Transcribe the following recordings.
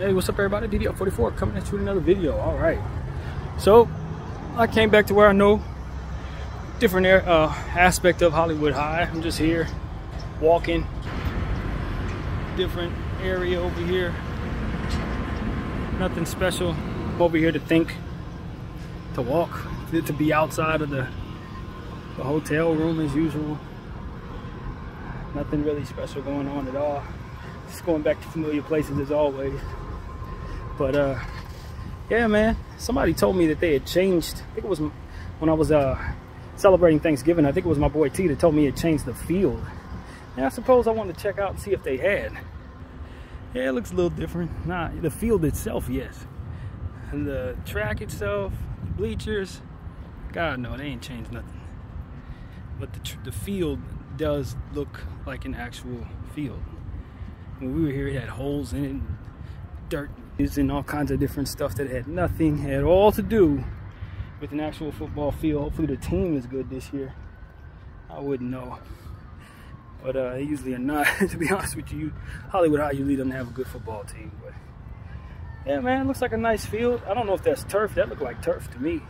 Hey, what's up everybody? BDF 44 coming at you with another video. All right, so I came back to where I know different aspect of Hollywood High. I'm just here walking different area over here, nothing special. I'm over here to think, to walk, to be outside of the hotel room as usual. Nothing really special going on at all, just going back to familiar places as always. But yeah, man, somebody told me that they had changed. I think it was when I was celebrating Thanksgiving. I think it was my boy T that told me it changed the field. And I suppose I wanted to check out and see if they had. Yeah, it looks a little different. Nah, the field itself, yes. And the track itself, the bleachers, God no, they ain't changed nothing. But the field does look like an actual field. When we were here, it had holes in it, and dirt and all kinds of different stuff that had nothing, had all to do with an actual football field. Hopefully the team is good this year. I wouldn't know, but they usually are not. To be honest with you, Hollywood High usually doesn't have a good football team. But yeah, man, looks like a nice field. I don't know if that's turf. That looked like turf to me.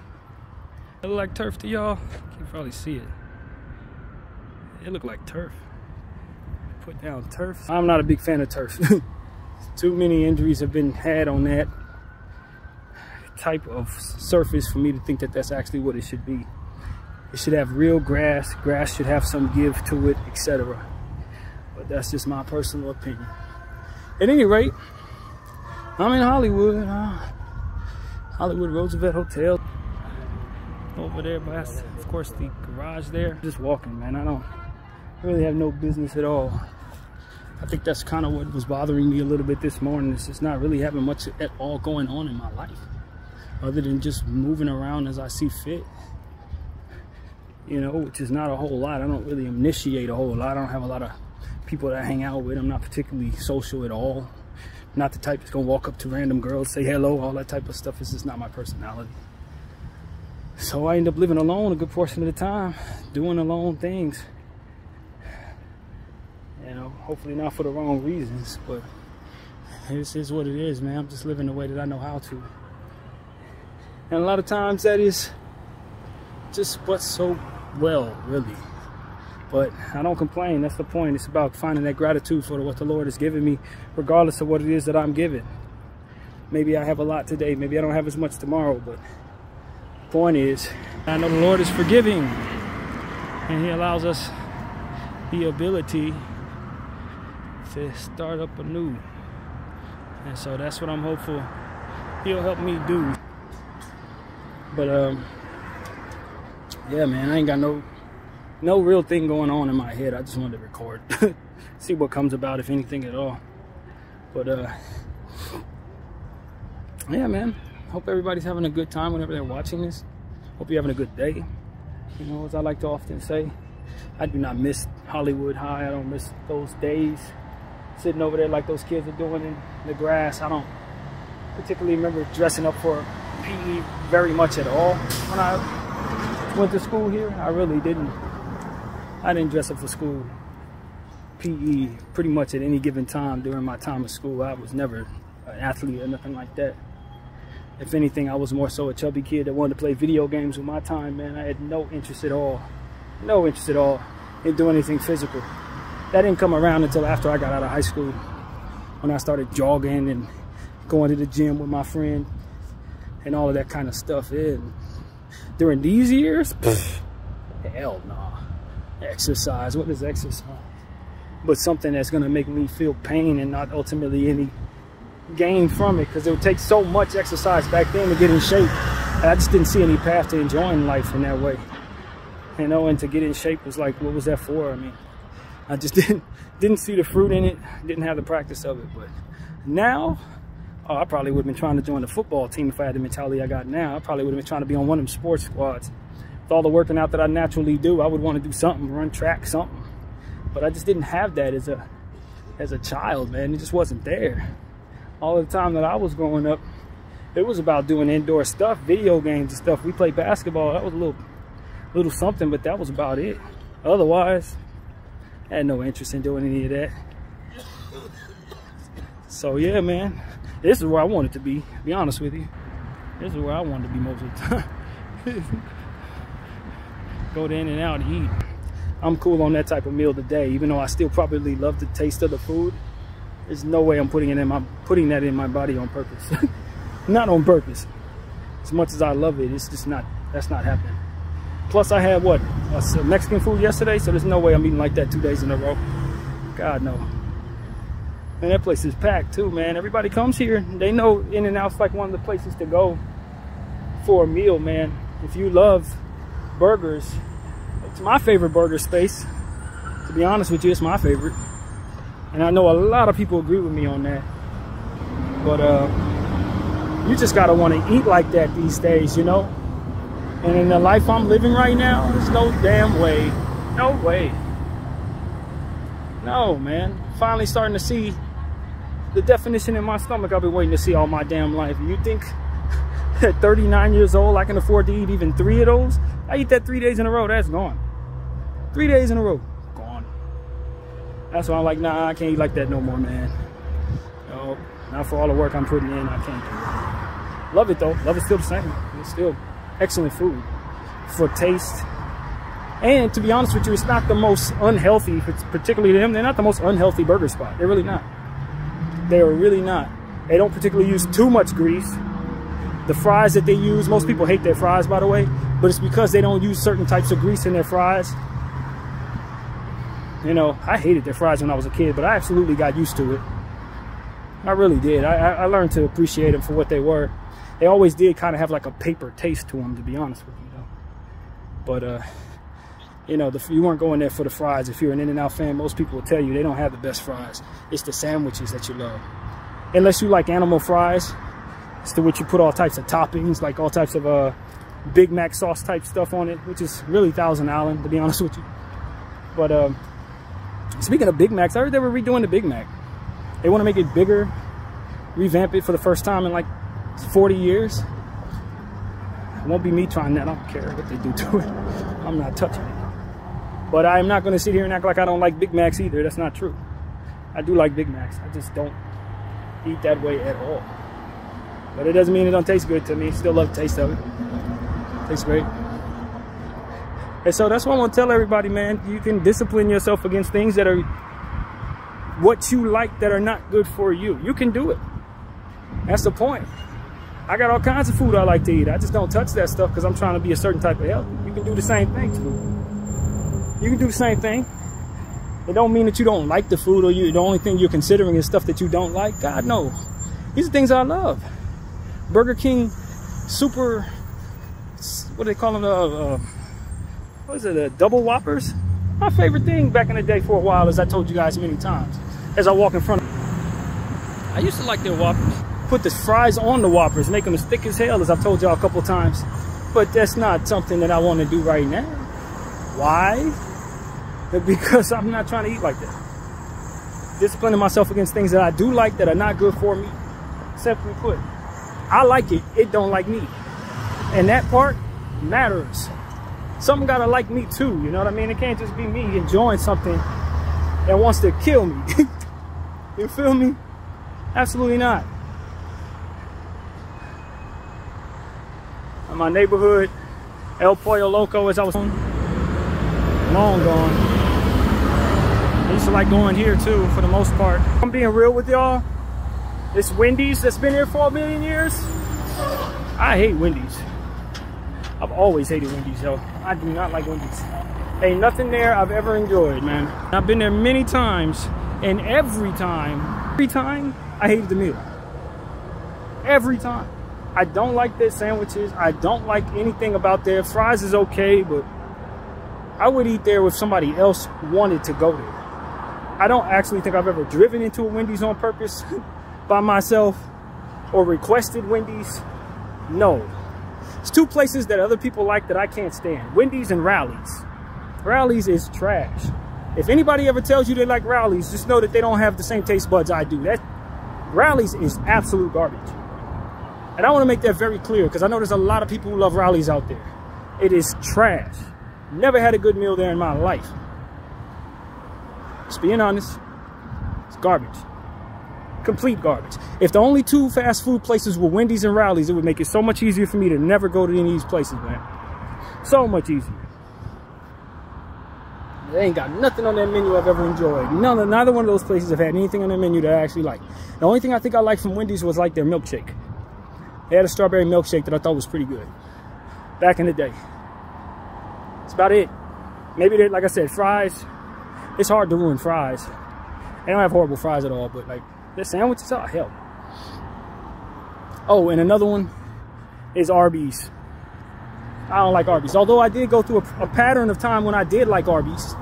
It look like turf to y'all? You can probably see it. It looked like turf. Put down turf. I'm not a big fan of turf. Too many injuries have been had on that type of surface for me to think that that's actually what it should be. It should have real grass. Grass should have some give to it, etc. But that's just my personal opinion. At any rate, I'm in Hollywood. Hollywood Roosevelt Hotel. Over there, but that's, of course, the garage there. Just walking, man. I don't really have no business at all. I think that's kind of what was bothering me a little bit this morning. It's just not really having much at all going on in my life, other than just moving around as I see fit. You know, which is not a whole lot. I don't really initiate a whole lot. I don't have a lot of people that I hang out with. I'm not particularly social at all. Not the type that's gonna walk up to random girls, say hello, all that type of stuff. It's just not my personality. So I end up living alone a good portion of the time, doing alone things. You know, hopefully not for the wrong reasons, but this is what it is, man. I'm just living the way that I know how to. And a lot of times that is just what's so well, really. But I don't complain. That's the point. It's about finding that gratitude for what the Lord has given me, regardless of what it is that I'm given. Maybe I have a lot today. Maybe I don't have as much tomorrow, but the point is, I know the Lord is forgiving, and He allows us the ability to start up anew. And so that's what I'm hopeful He'll help me do. But yeah, man, I ain't got no real thing going on in my head. I just wanted to record, see what comes about, if anything at all. But yeah, man, hope everybody's having a good time whenever they're watching this. Hope you're having a good day. You know, as I like to often say, I do not miss Hollywood High. I don't miss those days sitting over there like those kids are doing in the grass. I don't particularly remember dressing up for PE very much at all when I went to school here. I really didn't. I didn't dress up for school PE pretty much at any given time during my time of school. I was never an athlete or nothing like that. If anything, I was more so a chubby kid that wanted to play video games with my time, man. I had no interest at all in doing anything physical. That didn't come around until after I got out of high school, when I started jogging and going to the gym with my friend and all of that kind of stuff. And during these years, hell no. Exercise, what is exercise? But something that's gonna make me feel pain and not ultimately any gain from it, because it would take so much exercise back then to get in shape. And I just didn't see any path to enjoying life in that way. You know, and to get in shape was like, what was that for? I mean, I just didn't see the fruit in it, didn't have the practice of it. But now, oh, I probably would have been trying to join the football team if I had the mentality I got now. I probably would have been trying to be on one of them sports squads. With all the working out that I naturally do, I would want to do something, run track, something. But I just didn't have that as a child, man. It just wasn't there. All the time that I was growing up, it was about doing indoor stuff, video games and stuff. We played basketball. That was a little something, but that was about it. Otherwise, I had no interest in doing any of that. So yeah, man, This is where I want it to be honest with you. This is where I want it to be most of the time. Go to In-N-Out and eat. I'm cool on that type of meal today, even though I still probably love the taste of the food. There's no way I'm putting that in my body on purpose. Not on purpose. As much as I love it, it's just not, that's not happening. Plus I had what, Mexican food yesterday, so there's no way I'm eating like that 2 days in a row. God no. Man, that place is packed too, man. Everybody comes here. They know In-N-Out's like one of the places to go for a meal, man. If you love burgers, it's my favorite burger space. To be honest with you, it's my favorite. And I know a lot of people agree with me on that. But you just gotta want to eat like that these days, you know? And in the life I'm living right now, there's no damn way. No way. No, man. Finally starting to see the definition in my stomach I've been waiting to see all my damn life. You think at 39 years old I can afford to eat even 3 of those? I eat that 3 days in a row, that's gone. 3 days in a row, gone. That's why I'm like, nah, I can't eat like that no more, man. No, not for all the work I'm putting in, I can't do it. Love it though, love it still the same. It's still excellent food for taste. And to be honest with you, it's not the most unhealthy, particularly them, they're not the most unhealthy burger spot. They're really not. They are really not. They don't particularly use too much grease. The fries that they use, most people hate their fries, by the way, but it's because they don't use certain types of grease in their fries. You know, I hated their fries when I was a kid, but I absolutely got used to it. I really did. I learned to appreciate them for what they were. They always did kind of have like a paper taste to them, to be honest with you, though. But, you know, you weren't going there for the fries. If you're an In-N-Out fan, most people will tell you they don't have the best fries. It's the sandwiches that you love. Unless you like animal fries, it's to which you put all types of toppings, like all types of Big Mac sauce type stuff on it, which is really Thousand Island, to be honest with you. But speaking of Big Macs, I heard they were redoing the Big Mac. They want to make it bigger, revamp it for the first time in like 40 years. It won't be me trying that. I don't care what they do to it. I'm not touching it. But I'm not going to sit here and act like I don't like Big Macs either. That's not true. I do like Big Macs. I just don't eat that way at all. But it doesn't mean it don't taste good to me. Still love the taste of it. Tastes great. And so that's what I want to tell everybody, man. You can discipline yourself against things that are what you like that are not good for you. You can do it. That's the point. I got all kinds of food I like to eat. I just don't touch that stuff because I'm trying to be a certain type of health. You can do the same thing too. You can do the same thing. It don't mean that you don't like the food or the only thing you're considering is stuff that you don't like. God, no. These are things I love. Burger King super, what do they call them? What is it, double Whoppers? My favorite thing back in the day for a while, as I told you guys many times, as I walk in front of I used to like their Whoppers. Put the fries on the Whoppers, make them as thick as hell, as I've told y'all a couple times. But that's not something that I want to do right now. Why? Because I'm not trying to eat like that. Disciplining myself against things that I do like that are not good for me. Simply put, I like it, it don't like me. And that part matters. Something gotta like me too, you know what I mean? It can't just be me enjoying something that wants to kill me. You feel me? Absolutely not. In my neighborhood, El Pollo Loco, as I was long gone. I used to like going here too, for the most part. I'm being real with y'all. This Wendy's that's been here for 1 million years, I hate Wendy's. I've always hated Wendy's, yo. I do not like Wendy's. Ain't nothing there I've ever enjoyed, man. I've been there many times, and every time, I hated the meal. Every time. I don't like their sandwiches. I don't like anything about their fries is okay, but I would eat there if somebody else wanted to go there. I don't actually think I've ever driven into a Wendy's on purpose by myself or requested Wendy's. No. It's two places that other people like that I can't stand. Wendy's and Rally's. Rally's is trash. If anybody ever tells you they like Rally's, just know that they don't have the same taste buds I do. Rally's is absolute garbage. And I want to make that very clear because I know there's a lot of people who love Rally's out there. It is trash. Never had a good meal there in my life. Just being honest, it's garbage. Complete garbage. If the only two fast food places were Wendy's and Rowley's, it would make it so much easier for me to never go to any of these places, man. So much easier. They ain't got nothing on that menu I've ever enjoyed. Neither one of those places have had anything on their menu that I actually like. The only thing I think I liked from Wendy's was like their milkshake. They had a strawberry milkshake that I thought was pretty good back in the day. That's about it. Maybe they, like I said, fries. It's hard to ruin fries. They don't have horrible fries at all, but like their sandwiches, oh hell. Oh, and another one is Arby's. I don't like Arby's. Although I did go through a pattern of time when I did like Arby's,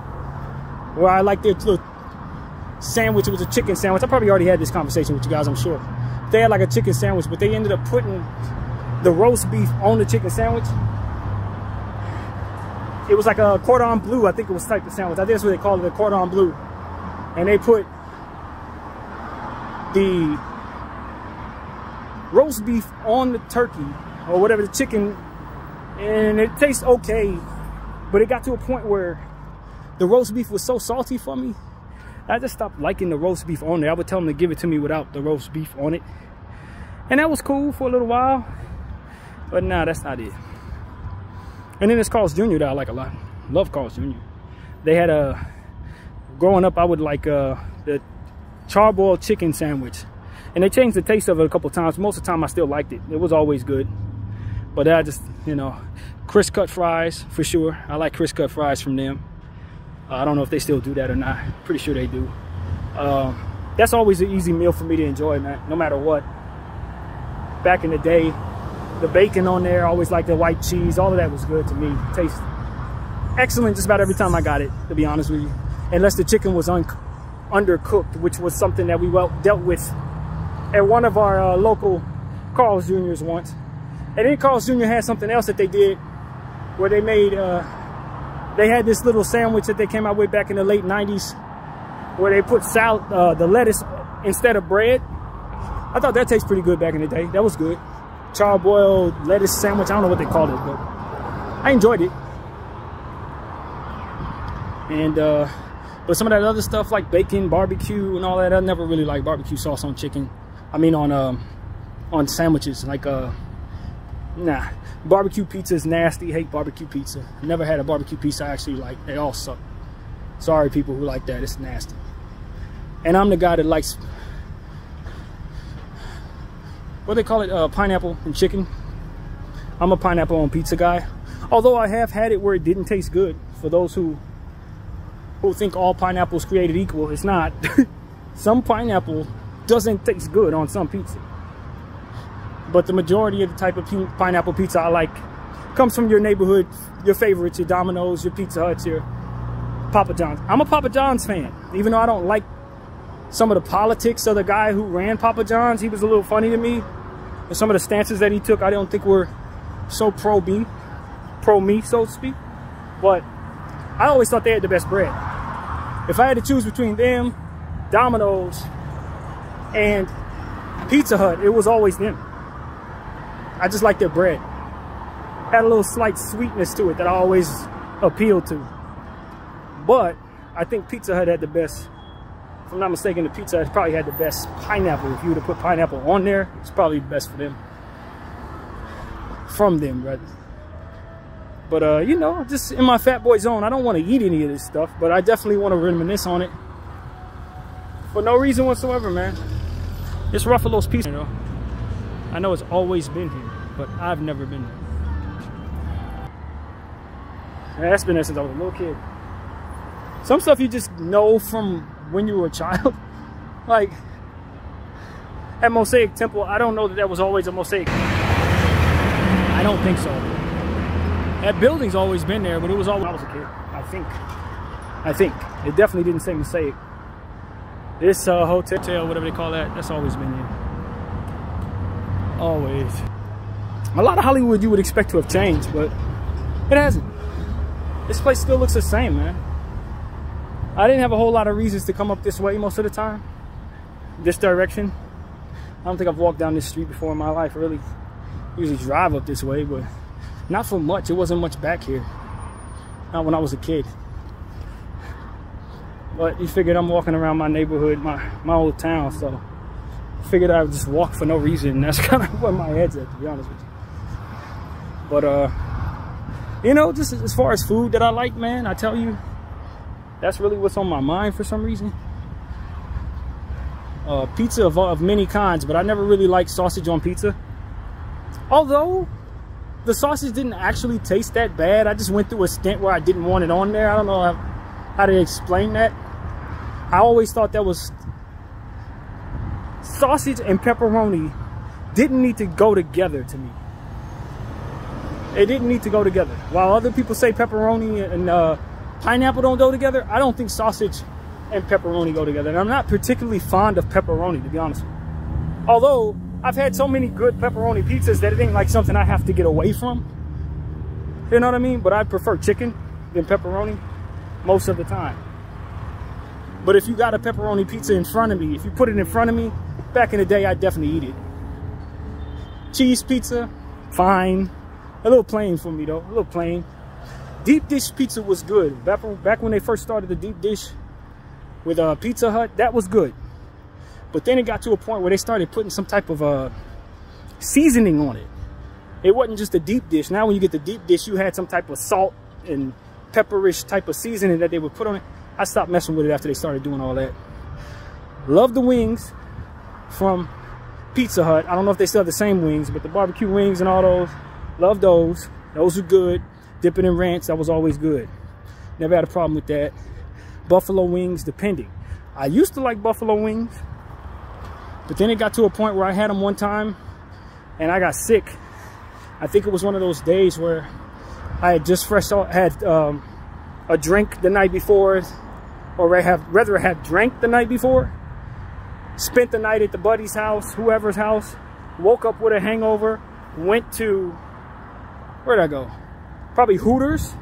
where I liked their little sandwich. It was a chicken sandwich. I probably already had this conversation with you guys, I'm sure. They had like a chicken sandwich, but they ended up putting the roast beef on the chicken sandwich. It was like a cordon bleu, I think it was type of sandwich. I think that's what they called it, a cordon bleu. And they put the roast beef on the turkey, or whatever, the chicken, and it tastes okay, but it got to a point where the roast beef was so salty for me, I just stopped liking the roast beef on there. I would tell them to give it to me without the roast beef on it. And that was cool for a little while, but nah, that's not it. And then there's Carl's Jr. that I like a lot. Love Carl's Jr. They had growing up, I would like the charboiled chicken sandwich. And they changed the taste of it a couple times. Most of the time I still liked it. It was always good. But I just, you know, crisp cut fries for sure. I like crisp cut fries from them. I don't know if they still do that or not. Pretty sure they do. That's always an easy meal for me to enjoy, man, no matter what. Back in the day, the bacon on there, always like the white cheese, all of that was good to me. Tastes excellent just about every time I got it, to be honest with you. Unless the chicken was undercooked, which was something that we dealt with at one of our local Carl's Jr.'s once. And then Carl's Jr. had something else that they did where they made, they had this little sandwich that they came out with back in the late 90s where they put the lettuce instead of bread. I thought that tastes pretty good back in the day. That was good. Charboiled lettuce sandwich. I don't know what they called it, but I enjoyed it. And but some of that other stuff like bacon, barbecue, and all that, I never really liked barbecue sauce on chicken. I mean on sandwiches. Like nah, barbecue pizza is nasty. Hate barbecue pizza. Never had a barbecue pizza I actually like. They all suck. Sorry people who like that. It's nasty. And I'm the guy that likes, what they call it, pineapple and chicken. I'm a pineapple on pizza guy. Although I have had it where it didn't taste good. For those who think all pineapples created equal, it's not. Some pineapple doesn't taste good on some pizza. But the majority of the type of pineapple pizza I like comes from your neighborhood, your favorites, your Domino's, your Pizza Huts, your Papa John's. I'm a Papa John's fan, even though I don't like some of the politics of the guy who ran Papa John's. He was a little funny to me. And some of the stances that he took, I don't think were so pro-me, so to speak. But I always thought they had the best bread. If I had to choose between them, Domino's, and Pizza Hut, it was always them. I just like their bread. Had a little slight sweetness to it that I always appealed to. But I think Pizza Hut had the best. If I'm not mistaken, the Pizza Hut probably had the best pineapple. If you were to put pineapple on there, it's probably best for them. From them, rather. But, you know, just in my fat boy zone, I don't want to eat any of this stuff, but I definitely want to reminisce on it. For no reason whatsoever, man. It's Ruffalo's Pizza, you know. I know it's always been here, but I've never been there. Yeah, that's been there since I was a little kid. Some stuff you just know from when you were a child. Like, at Mosaic Temple, I don't know that was always a Mosaic. I don't think so. That building's always been there, but it was always when I was a kid, I think. It definitely didn't say Mosaic. This hotel, whatever they call that, that's always been here. Always. A lot of Hollywood you would expect to have changed, but it hasn't. This place still looks the same, man. I didn't have a whole lot of reasons to come up this way most of the time. This direction. I don't think I've walked down this street before in my life, really. Usually drive up this way, but not for much. It wasn't much back here. Not when I was a kid. But you figured I'm walking around my neighborhood, my old town, so figured I would just walk for no reason. And that's kind of where my head's at, to be honest with you. But, you know, just as far as food that I like, man, I tell you, that's really what's on my mind for some reason. Pizza of many kinds, but I never really liked sausage on pizza. Although the sausage didn't actually taste that bad. I just went through a stint where I didn't want it on there. I don't know how to explain that. I always thought that was sausage and pepperoni didn't need to go together to me. It didn't need to go together. While other people say pepperoni and pineapple don't go together, I don't think sausage and pepperoni go together. And I'm not particularly fond of pepperoni, to be honest with you. Although I've had so many good pepperoni pizzas that it ain't like something I have to get away from. You know what I mean? But I prefer chicken than pepperoni most of the time. But if you got a pepperoni pizza in front of me, if you put it in front of me, back in the day, I'd definitely eat it. Cheese pizza, fine. A little plain for me though, a little plain. Deep dish pizza was good. Back when they first started the deep dish with Pizza Hut, that was good. But then it got to a point where they started putting some type of seasoning on it. It wasn't just a deep dish. Now when you get the deep dish, you had some type of salt and pepperish type of seasoning that they would put on it. I stopped messing with it after they started doing all that. Love the wings from Pizza Hut. I don't know if they still have the same wings, but the barbecue wings and all those, love those. Those are good. Dipping in ranch, that was always good. Never had a problem with that. Buffalo wings, depending. I used to like buffalo wings, but then it got to a point where I had them one time and I got sick. I think it was one of those days where I had just had a drink the night before, or rather had drank the night before, spent the night at the buddy's house, whoever's house, woke up with a hangover, went to, where'd I go? Probably Hooters,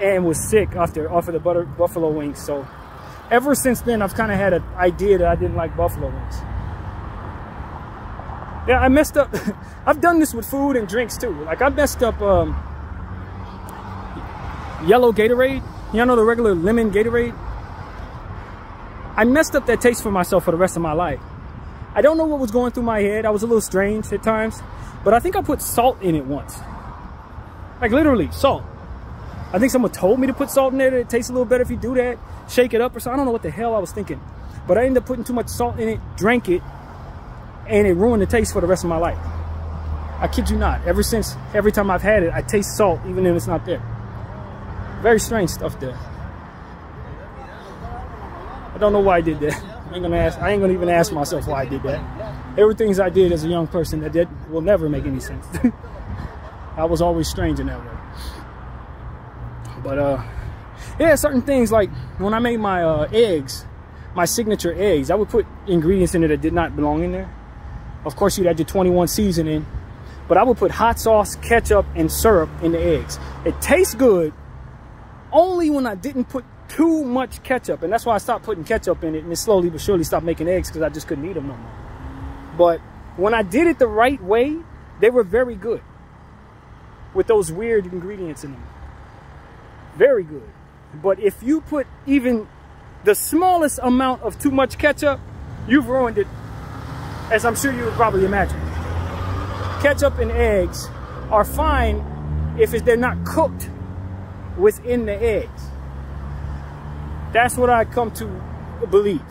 and was sick off of the buffalo wings. So ever since then, I've kind of had an idea that I didn't like buffalo wings. Yeah, I messed up. I've done this with food and drinks too. Like I messed up yellow Gatorade. You know, the regular lemon Gatorade. I messed up that taste for myself for the rest of my life. I don't know what was going through my head. I was a little strange at times, but I think I put salt in it once. Like literally salt. I think someone told me to put salt in it. It tastes a little better if you do that. Shake it up or something. I don't know what the hell I was thinking, but I ended up putting too much salt in it, drank it, and it ruined the taste for the rest of my life. I kid you not. Ever since, every time I've had it, I taste salt even if it's not there. Very strange stuff there. I don't know why I did that. I ain't gonna even ask myself why I did that. There were things I did as a young person that will never make any sense. I was always strange in that way. But yeah, certain things like when I made my eggs, my signature eggs, I would put ingredients in it that did not belong in there. Of course, you'd add your 21 seasoning, but I would put hot sauce, ketchup, and syrup in the eggs. It tastes good only when I didn't put too much ketchup, and that's why I stopped putting ketchup in it, and it slowly but surely stopped making eggs because I just couldn't eat them no more. But when I did it the right way, they were very good with those weird ingredients in them. Very good. But if you put even the smallest amount of too much ketchup, you've ruined it, as I'm sure you would probably imagine. Ketchup and eggs are fine if they're not cooked within the eggs. That's what I come to believe.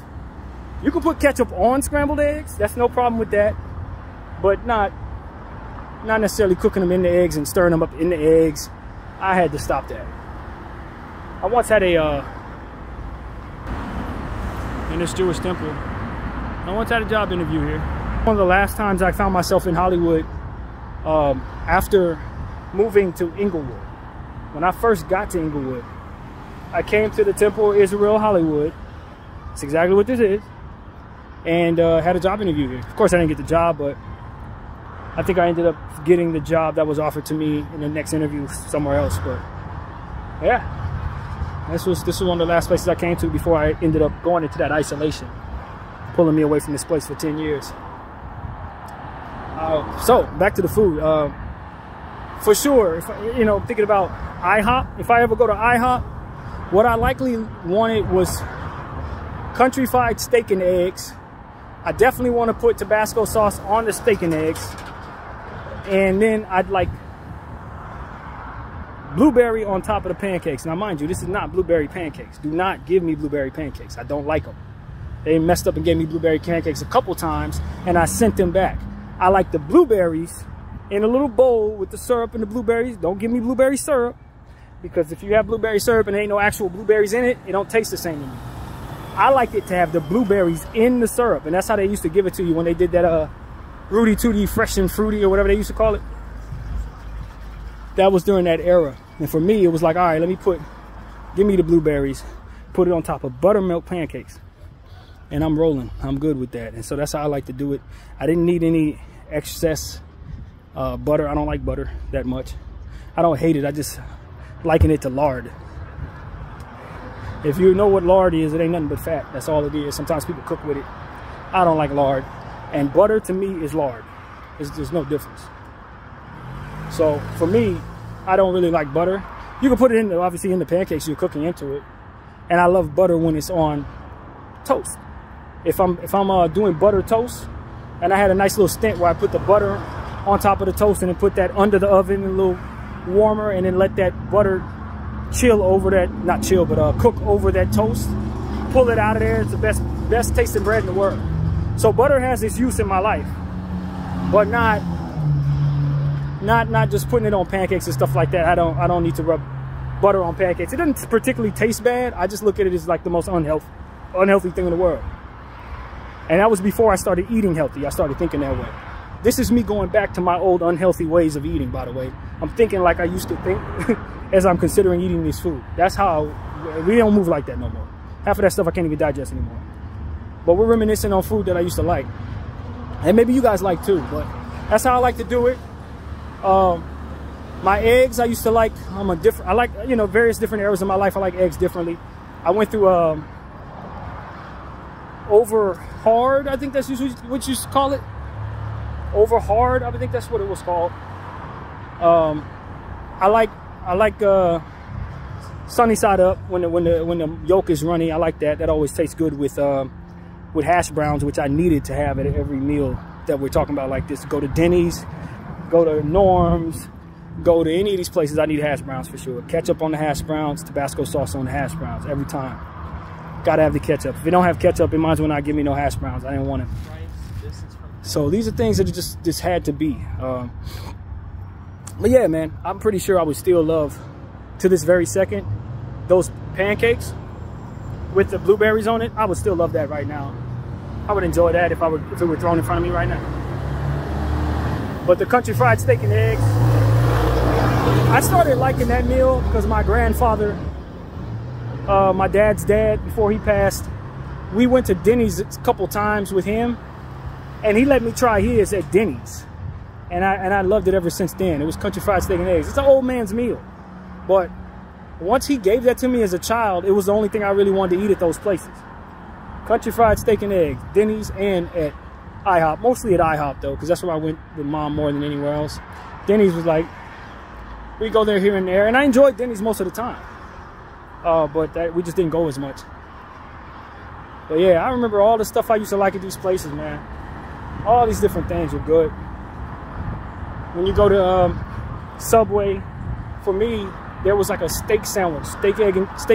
You can put ketchup on scrambled eggs. That's no problem with that. But not necessarily cooking them in the eggs and stirring them up in the eggs. I had to stop that. I once had a, in this Jewish temple, I once had a job interview here. One of the last times I found myself in Hollywood after moving to Inglewood. When I first got to Inglewood, I came to the Temple Israel Hollywood. That's exactly what this is. And had a job interview here. Of course, I didn't get the job, but I think I ended up getting the job that was offered to me in the next interview somewhere else. But yeah. This was one of the last places I came to before I ended up going into that isolation, pulling me away from this place for 10 years. So back to the food. For sure, if you know, thinking about IHOP, if I ever go to IHOP, what I likely wanted was country fried steak and eggs I definitely want to put Tabasco sauce on the steak and eggs. And then I'd like blueberry on top of the pancakes. Now, mind you, this is not blueberry pancakes. Do not give me blueberry pancakes. I don't like them. They messed up and gave me blueberry pancakes a couple times, and I sent them back. I like the blueberries in a little bowl with the syrup and the blueberries. Don't give me blueberry syrup, because if you have blueberry syrup and there ain't no actual blueberries in it, it don't taste the same to me. I like it to have the blueberries in the syrup, and that's how they used to give it to you when they did that Rudy Tooty Fresh and Fruity or whatever they used to call it. That was during that era. And for me, it was like, all right, give me the blueberries, put it on top of buttermilk pancakes, and I'm rolling. I'm good with that. And so that's how I like to do it. I didn't need any excess butter. I don't like butter that much. I don't hate it. I just liken it to lard. If you know what lard is, it ain't nothing but fat. That's all it is. Sometimes people cook with it. I don't like lard. And butter to me is lard. There's no difference. So for me, I don't really like butter. You can put it in, obviously, in the pancakes you're cooking into it. And I love butter when it's on toast. If I'm doing butter toast, and I had a nice little stint where I put the butter on top of the toast and then put that under the oven a little warmer, and then let that butter chill over that, not chill, but cook over that toast. Pull it out of there. It's the best tasting bread in the world. So butter has its use in my life, but not just putting it on pancakes and stuff like that. I don't need to rub butter on pancakes. It doesn't particularly taste bad. I just look at it as like the most unhealthy thing in the world. And that was before I started eating healthy. I started thinking that way. This is me going back to my old unhealthy ways of eating, by the way. I'm thinking like I used to think as I'm considering eating this food. That's how, we don't move like that no more. Half of that stuff I can't even digest anymore. But we're reminiscing on food that I used to like. And maybe you guys like too, but that's how I like to do it. My eggs, I used to like, I like, you know, various different areas of my life. I like eggs differently. I went through over hard, I think that's usually what you used to call it. Over hard, I think that's what it was called. I like sunny side up when the yolk is runny. I like that. That always tastes good with hash browns, which I needed to have at every meal that we're talking about like this. Go to Denny's, go to Norm's, go to any of these places. I need hash browns for sure. Ketchup on the hash browns, Tabasco sauce on the hash browns every time. Gotta have the ketchup. If you don't have ketchup, it might as well not give me no hash browns. I didn't want it. So these are things that just had to be. But yeah, man, I'm pretty sure I would still love, to this very second, those pancakes with the blueberries on it. I would still love that right now. I would enjoy that if it were thrown in front of me right now. But the country fried steak and eggs, I started liking that meal because my grandfather, my dad's dad, before he passed, we went to Denny's a couple times with him, and he let me try his at Denny's. And I loved it ever since then. It was country fried steak and eggs. It's an old man's meal. But once he gave that to me as a child, it was the only thing I really wanted to eat at those places. Country fried steak and eggs, Denny's, and at IHOP. Mostly at IHOP, though, because that's where I went with Mom more than anywhere else. Denny's was like, we go there here and there. And I enjoyed Denny's most of the time. But we just didn't go as much. But yeah, I remember all the stuff I used to like at these places, man. All these different things were good. When you go to Subway, for me, there was like a steak sandwich, steak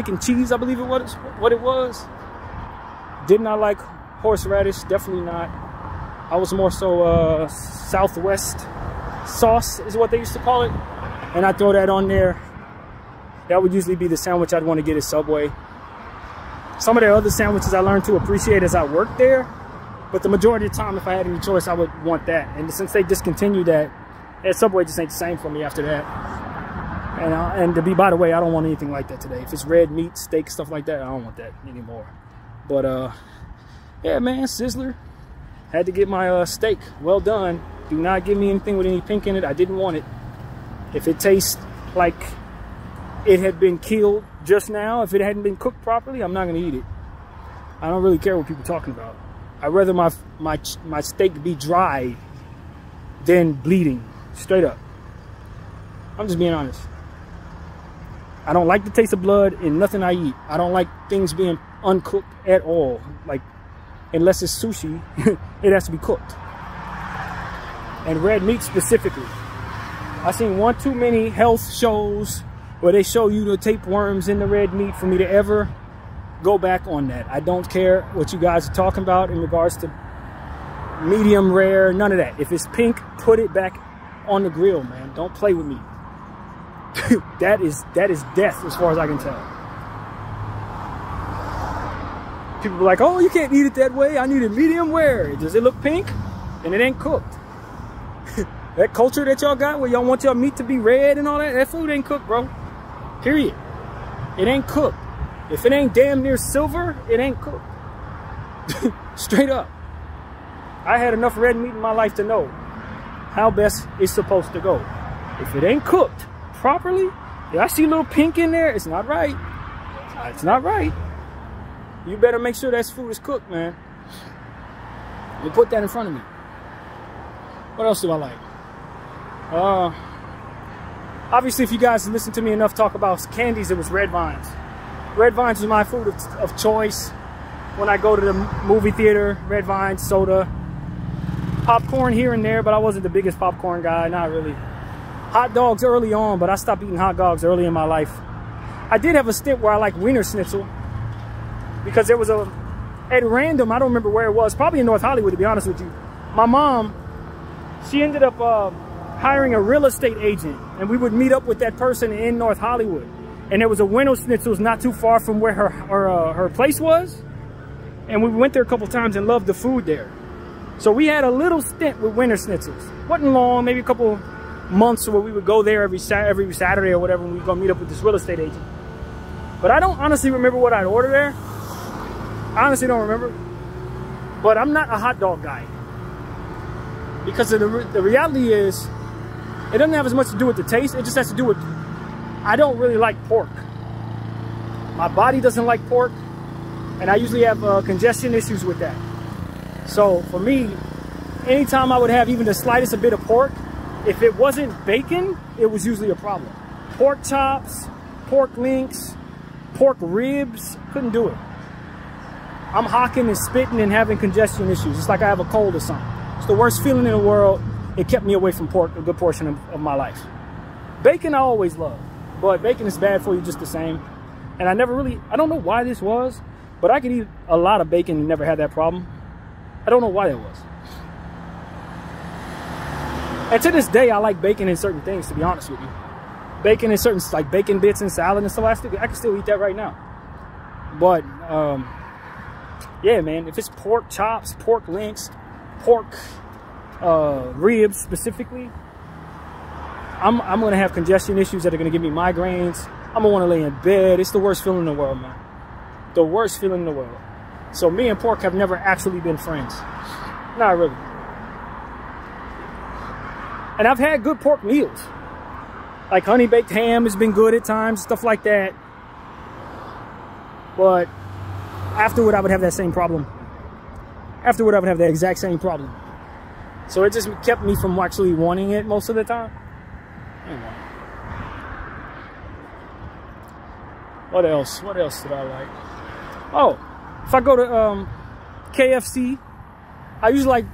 and cheese, I believe it was what it was. Did not like horseradish, definitely not. I was more so Southwest sauce is what they used to call it, and I throw that on there. That would usually be the sandwich I'd want to get at Subway. Some of their other sandwiches I learned to appreciate as I worked there, but the majority of the time, if I had any choice, I would want that. And since they discontinued that, at Subway just ain't the same for me after that. And by the way, I don't want anything like that today. If it's red meat, steak, stuff like that, I don't want that anymore. But yeah, man, Sizzler. Had to get my steak well done. Do not give me anything with any pink in it. I didn't want it. If it tastes like it had been killed just now, if it hadn't been cooked properly, I'm not gonna eat it. I don't really care what people are talking about. I'd rather my steak be dry than bleeding. Straight up. I'm just being honest. I don't like the taste of blood in nothing I eat. I don't like things being uncooked at all. Like, unless it's sushi, it has to be cooked. And red meat specifically. I've seen one too many health shows where they show you the tapeworms in the red meat for me to ever go back on that. I don't care what you guys are talking about in regards to medium rare, none of that. If it's pink, put it back on the grill, man. Don't play with me. that is death as far as I can tell. People are like, oh, you can't eat it that way. I need it medium rare. Does it look pink? And it ain't cooked. That culture that y'all got where y'all want your meat to be red and all that, that food ain't cooked, bro. Period. It ain't cooked. If it ain't damn near silver, it ain't cooked. Straight up. I had enough red meat in my life to know how best it's supposed to go. If it ain't cooked properly, if I see a little pink in there, it's not right. It's not right. You better make sure that food is cooked, man. You put that in front of me. What else do I like? Obviously, if you guys listen to me enough talk about candies, it was Red Vines. Red Vines was my food of choice when I go to the movie theater. Red Vines, soda, popcorn here and there, but I wasn't the biggest popcorn guy, not really. Hot dogs early on, but I stopped eating hot dogs early in my life. I did have a stint where I liked Wiener Schnitzel because there was at random, I don't remember where it was, probably in North Hollywood, to be honest with you. My mom, she ended up hiring a real estate agent, and we would meet up with that person in North Hollywood. And there was a Wiener Schnitzel not too far from where her place was. And we went there a couple times and loved the food there. So we had a little stint with Wiener Schnitzels. Wasn't long, maybe a couple months where we would go there every Saturday or whatever, and we'd go meet up with this real estate agent. But I don't honestly remember what I'd order there. I honestly don't remember. But I'm not a hot dog guy. Because the reality is, it doesn't have as much to do with the taste. It just has to do with, I don't really like pork. My body doesn't like pork. And I usually have congestion issues with that. So for me, anytime I would have even the slightest bit of pork, if it wasn't bacon, it was usually a problem. Pork chops, pork links, pork ribs, couldn't do it. I'm hawking and spitting and having congestion issues. It's like I have a cold or something. It's the worst feeling in the world. It kept me away from pork a good portion of my life. Bacon I always loved, but bacon is bad for you just the same. And I don't know why this was, but I could eat a lot of bacon and never had that problem. I don't know why that was. And to this day, I like bacon in certain things, to be honest with you. Bacon in certain, like bacon bits and salad and stuff, I can still eat that right now. But, yeah, man, if it's pork chops, pork links, pork ribs specifically, I'm going to have congestion issues that are going to give me migraines. I'm going to want to lay in bed. It's the worst feeling in the world, man. The worst feeling in the world. So me and pork have never actually been friends. Not really. And I've had good pork meals. Like honey baked ham has been good at times, stuff like that. But afterward, I would have that same problem. Afterward, I would have the exact same problem. So it just kept me from actually wanting it most of the time. Anyway. What else? What else did I like? Oh, if I go to KFC, I usually like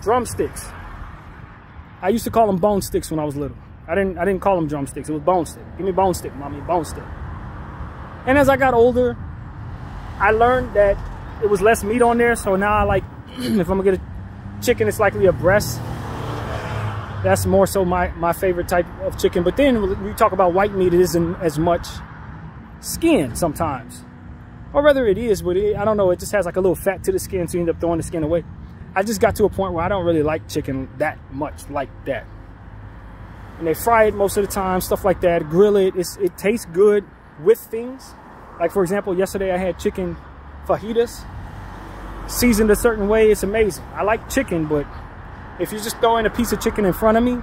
drumsticks. I used to call them bone sticks when I was little. I didn't call them drumsticks. It was bone stick. Give me bone stick, mommy, bone stick. And as I got older, I learned that it was less meat on there. So now I like, if I'm gonna get a chicken, it's likely a breast. That's more so my favorite type of chicken. But then when you talk about white meat, it isn't as much skin sometimes. Or rather it is, but I don't know, it just has like a little fat to the skin, so you end up throwing the skin away. I just got to a point where I don't really like chicken that much like that. And they fry it most of the time, stuff like that, grill it. It tastes good with things. Like for example, yesterday I had chicken fajitas, seasoned a certain way. It's amazing. I like chicken, but if you just throw in a piece of chicken in front of me,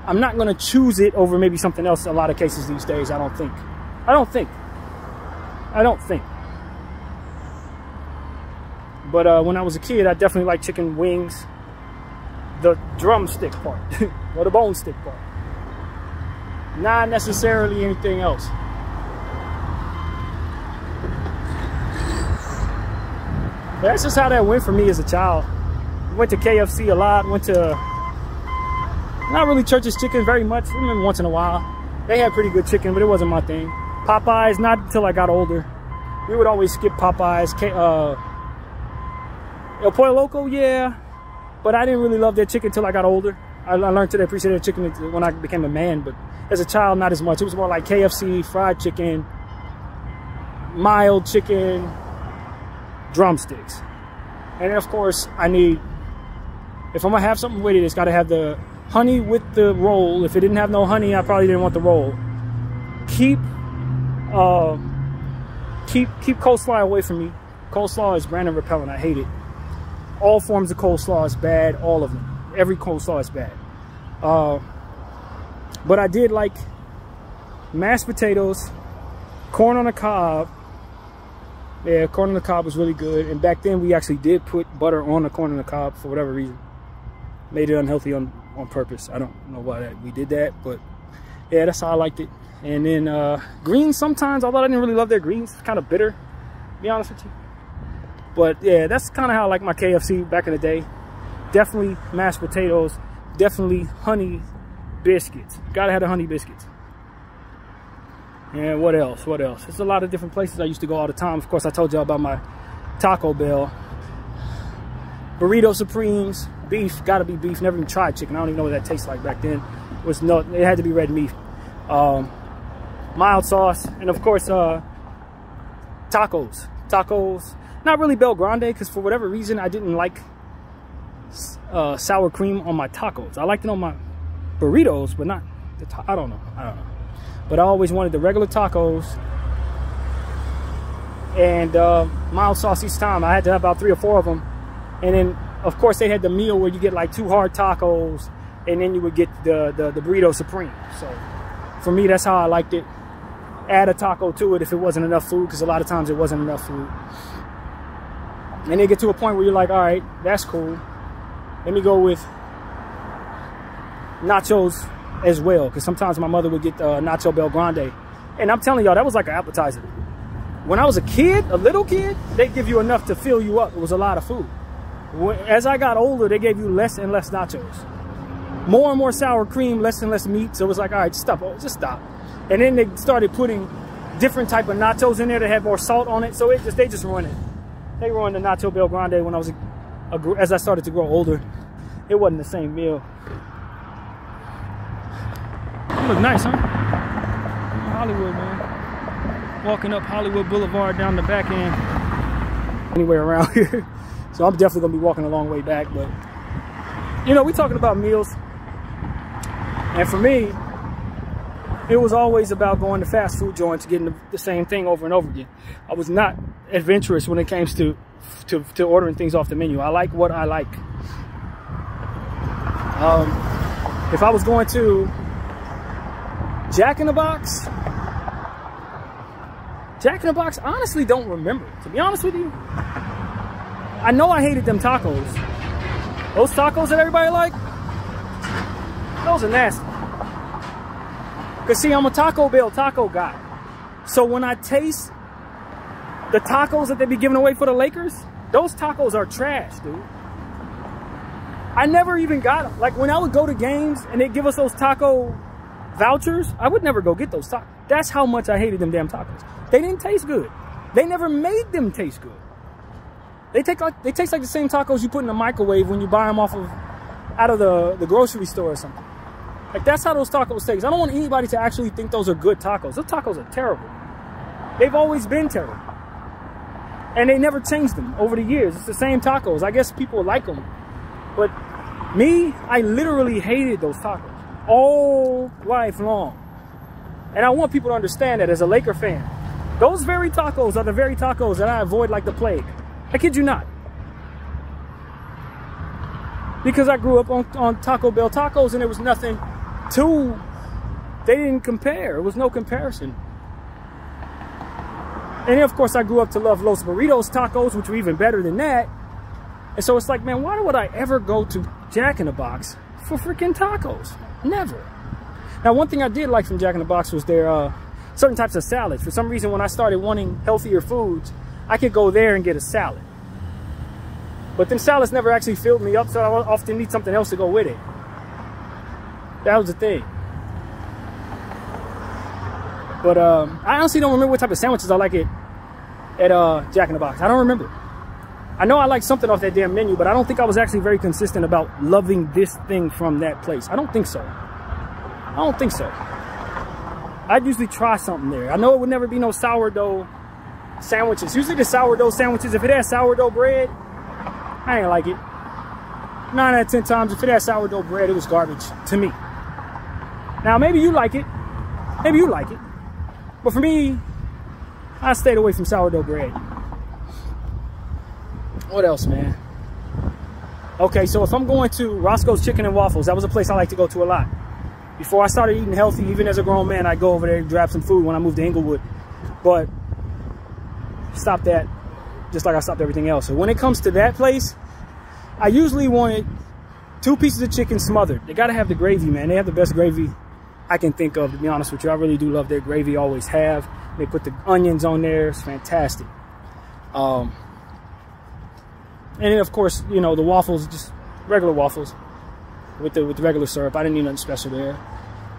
I'm not gonna choose it over maybe something else in a lot of cases these days, I don't think. But when I was a kid, I definitely liked chicken wings, the drumstick part, or the bone stick part. Not necessarily anything else. That's just how that went for me as a child. Went to KFC a lot, went to, not really Church's Chicken very much. I remember once in a while. They had pretty good chicken, but it wasn't my thing. Popeyes, not until I got older. We would always skip Popeyes. El Pollo Loco, yeah. But I didn't really love their chicken until I got older. I learned to appreciate their chicken when I became a man, but as a child, not as much. It was more like KFC, fried chicken, mild chicken, drumsticks. And then of course, I need, if I'm gonna have something with it, it's gotta have the honey with the roll. If it didn't have no honey, I probably didn't want the roll. Keep coleslaw away from me. Coleslaw is brand repellent. I hate it. All forms of coleslaw is bad. All of them. Every coleslaw is bad. But I did like mashed potatoes, corn on the cob. Yeah, corn on the cob was really good. And back then we actually did put butter on the corn on the cob for whatever reason. Made it unhealthy on purpose. I don't know why we did that, but yeah, that's how I liked it. And then greens sometimes, although I didn't really love their greens, it's kind of bitter, to be honest with you. But yeah, that's kind of how I like my KFC back in the day. Definitely mashed potatoes, definitely honey biscuits. Gotta have the honey biscuits. And what else? What else? There's a lot of different places I used to go all the time. Of course, I told y'all about my Taco Bell. Burrito Supremes, beef, gotta be beef. Never even tried chicken. I don't even know what that tastes like back then. It had to be red meat. Mild sauce, and of course, tacos. Tacos, not really Bel Grande, because for whatever reason, I didn't like sour cream on my tacos. I liked it on my burritos, but not the I don't know. But I always wanted the regular tacos and mild sauce each time. I had to have about 3 or 4 of them. And then, of course, they had the meal where you get like 2 hard tacos, and then you would get the Burrito Supreme. So for me, that's how I liked it. Add a taco to it if it wasn't enough food, because a lot of times it wasn't enough food. And they get to a point where you're like, all right, that's cool. Let me go with nachos as well, because sometimes my mother would get nacho Bel Grande. And I'm telling y'all, that was like an appetizer. When I was a kid, a little kid, they'd give you enough to fill you up. It was a lot of food. As I got older, they gave you less and less nachos. More and more sour cream, less and less meat. So it was like, all right, stop, just stop. And then they started putting different type of nachos in there that had more salt on it. So they just ruined it. They ruined the nacho Bel Grande when I was as I started to grow older. It wasn't the same meal. You look nice, huh? Hollywood, man. Walking up Hollywood Boulevard down the back end. Anywhere around here. So I'm definitely gonna be walking a long way back, but you know, we talking about meals. And for me, it was always about going to fast food joints, getting the same thing over and over again. I was not adventurous when it came to ordering things off the menu. I like what I like. If I was going to Jack in the Box, honestly don't remember. To be honest with you, I know I hated them tacos. Those tacos that everybody like, those are nasty. Because see, I'm a Taco Bell taco guy. So when I taste the tacos that they be giving away for the Lakers, those tacos are trash, dude. I never even got them. Like when I would go to games and they give us those taco vouchers, I would never go get those tacos. That's how much I hated them damn tacos. They didn't taste good. They never made them taste good. They taste like the same tacos you put in the microwave when you buy them out of the grocery store or something. Like that's how those tacos taste. I don't want anybody to actually think those are good tacos. Those tacos are terrible. They've always been terrible. And they never changed them over the years. It's the same tacos. I guess people like them. But me, I literally hated those tacos all life long. And I want people to understand that as a Laker fan. Those very tacos are the very tacos that I avoid like the plague. I kid you not. Because I grew up on Taco Bell tacos and there was nothing to, they didn't compare. There was no comparison. And then of course I grew up to love Los Burritos tacos, which were even better than that. And so it's like, man, why would I ever go to Jack in the Box for freaking tacos? Never. Now, one thing I did like from Jack in the Box was their certain types of salads. For some reason, when I started wanting healthier foods, I could go there and get a salad. But them salads never actually filled me up, so I often need something else to go with it. That was the thing. But I honestly don't remember what type of sandwiches I like at Jack in the Box. I don't remember. I know I like something off that damn menu, but I don't think I was actually very consistent about loving this thing from that place. I don't think so. I don't think so. I'd usually try something there. I know it would never be no sourdough sandwiches. Usually the sourdough sandwiches, if it has sourdough bread, I ain't like it. 9 out of 10 times, if it has sourdough bread, it was garbage to me. Now, maybe you like it. Maybe you like it. But for me, I stayed away from sourdough bread. What else, man? Okay, so if I'm going to Roscoe's Chicken and Waffles, that was a place I like to go to a lot. Before I started eating healthy, even as a grown man, I'd go over there and grab some food when I moved to Inglewood. But stopped that just like I stopped everything else. So when it comes to that place, I usually wanted 2 pieces of chicken smothered. They gotta have the gravy, man. They have the best gravy I can think of, to be honest with you. I really do love their gravy, always have. They put the onions on there, it's fantastic. And then of course, you know, the waffles, just regular waffles with the regular syrup. I didn't need nothing special there.